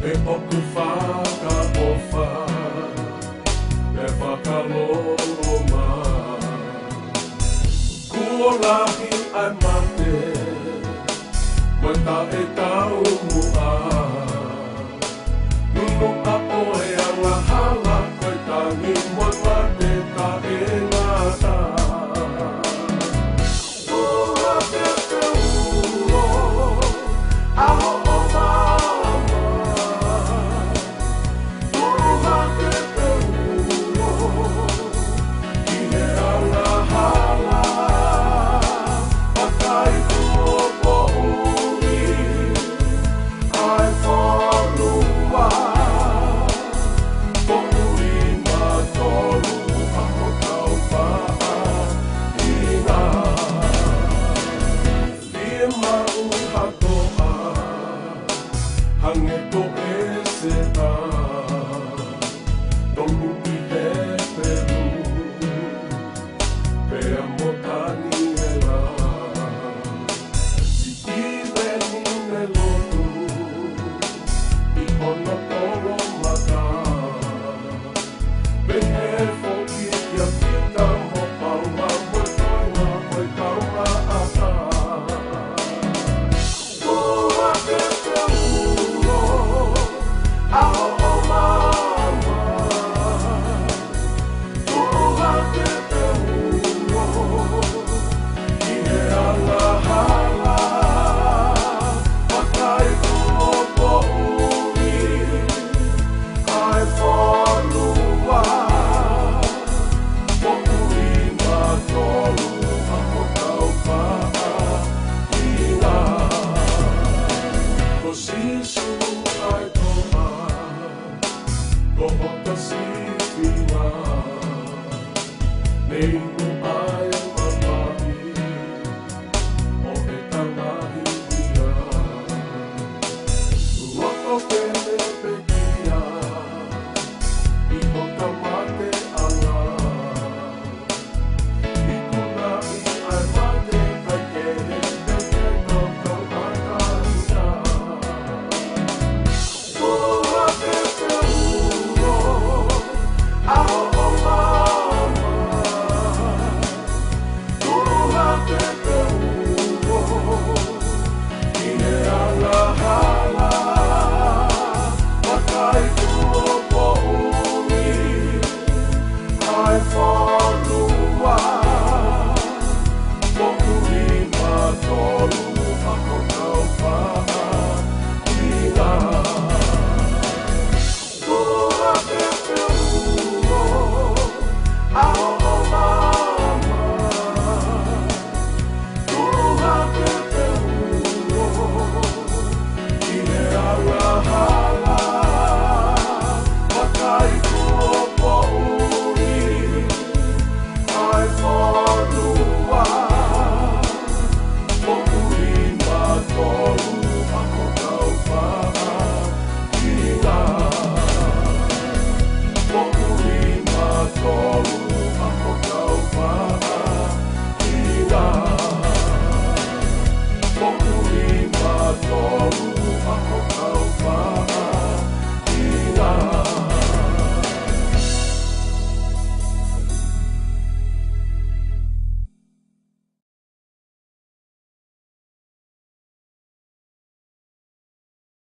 e oku whakaofa e whakaloroma. Kua lahi ai mate, koe ta e tau mua. Nunu a oe anga hala, koe tangi moe mate ta e ngata. Ua te te ulo, aho o mama. Ua te te ulo, i he anga hala. Pakai kuopo ui, ai whanua. To'ui matolu, aho kau paa ina. Lia mau hatoa, hange ko e se a. Tolu i he peru, pea motani e la. Si iwe nune lotu, i ona toro mata. Pehe foki ia pita mo pauma, moe toina, moe kauma ata. Ua te te ulo, aho o mama. Ua te te ulo, i he anga hala. Pakai kuopo ui, ai whanua. To'ui matolu, aho kau paa ina. Ko sisu ai toa, ko hota si whina. Nei u ai